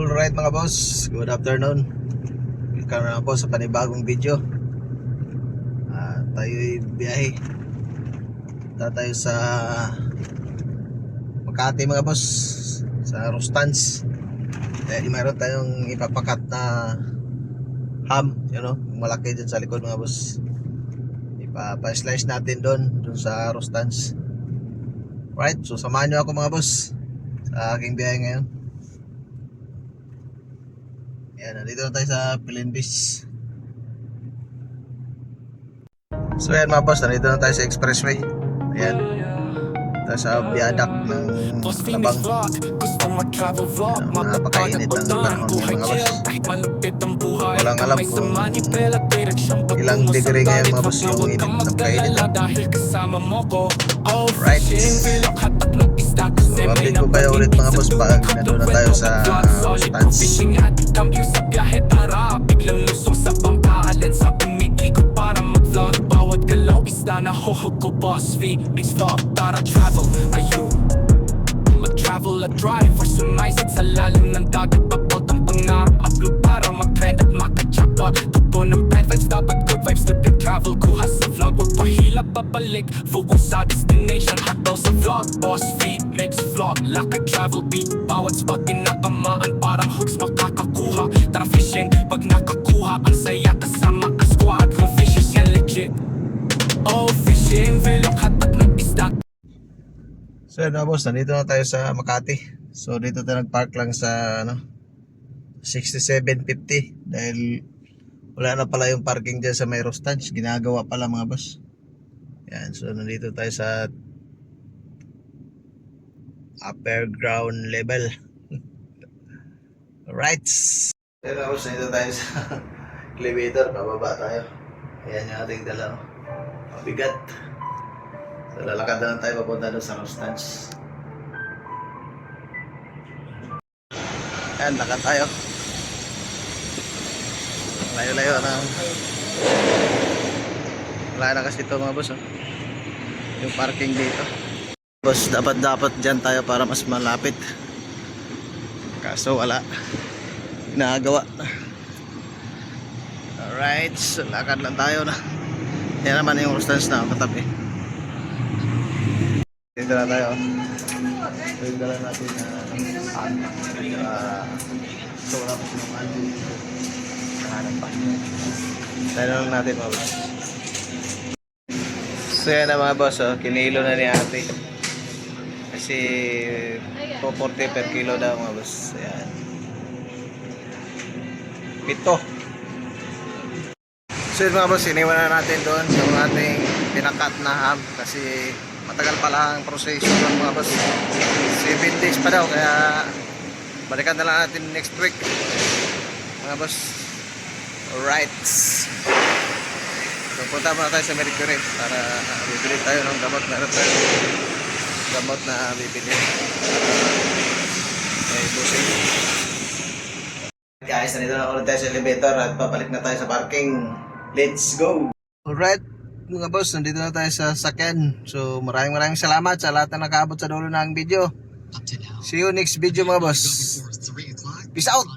Alright mga boss, good afternoon. Welcome na po sa panibagong video. Tayo'y biyahe. Punta tayo sa Makati mga boss, sa Rustans. Dahil mayroon tayong ipapakat na ham, malaki dyan sa likod mga boss. Ipa-slice natin doon sa Rustans. Right, so samahan nyo ako mga boss sa aking biyahe ngayon. Ayan, nandito na tayo sa Pilinbis. So ayan mga boss, nandito na tayo sa expressway. Ayan, tayo sa viaduct ng Alabang. Napakainit ang panahon mga boss. Walang alam kung ilang degree ngayon mga boss yung init. Napakainit. Right, so update ko kayo ulit mga boss pag nandun na tayo sa Rustans. Nahuhug ko boss fee, please stop, tara travel. Ayun, mag-travel at drive or sumaysad sa lalim ng dagat. Pagpot ang pang-upload para mag-trend at maka-jackpot. Tupo ng bad vibes, dapat good vibes na travel. Kuha sa vlog, huwag pahila babalik. Focus sa destination, hotdog sa vlog. Boss fee, mix vlog, lakad travel beat. Bawat spot pinakamaan, parang hooks makakakuha. Tara fishing, pag nakakuha, ang saya kasama ka squad. Kung fishes yan legit. Oh, fishing, velok, hatak ng isda. So yun boss, nandito na tayo sa Makati. So dito tayo nag-park lang sa 6750 dahil wala na pala yung parking dyan sa may Rustans. Ginagawa pala mga boss. Yan, so nandito tayo sa upper ground level. Alright. So yun boss, nandito tayo sa elevator. Pababa tayo. Ayan yung ating dala. Mabigat. So lalakad na lang tayo papunta doon sa Rustans. Ayan, lakad tayo. Layo-layo na. Wala na kasi ito mga boss. Yung parking dito. Boss, dapat dyan tayo para mas malapit. Kaso wala. Ginagawa. Alright, so lakad lang tayo na. Yan naman yung Rustans na katabi. Dito na tayo. Dito na natin so wala pa sinuman. Nahanap pa. Tayo lang natin mga boss. So yan na mga boss, kinilo na ni ate. Kasi 240 per kilo daw mga boss. Ayan. 7. So yun mga boss, iniwan na natin doon yung ating pinakat na ham kasi matagal pala ang proseso doon mga boss. 7 days pa daw, kaya balikan na lang natin next week mga boss. Alright, so punta muna tayo sa Mercury para bibili tayo ng gamot. Meron tayo gamot na bibili busing. Guys, nandito na ulit tayo sa elevator at papalik na tayo sa parking. Let's go! Alright mga boss, nandito na tayo sa sakyan. So maraming salamat sa lahat na nakaabot sa dulo ng video. See you next video mga boss. Peace out!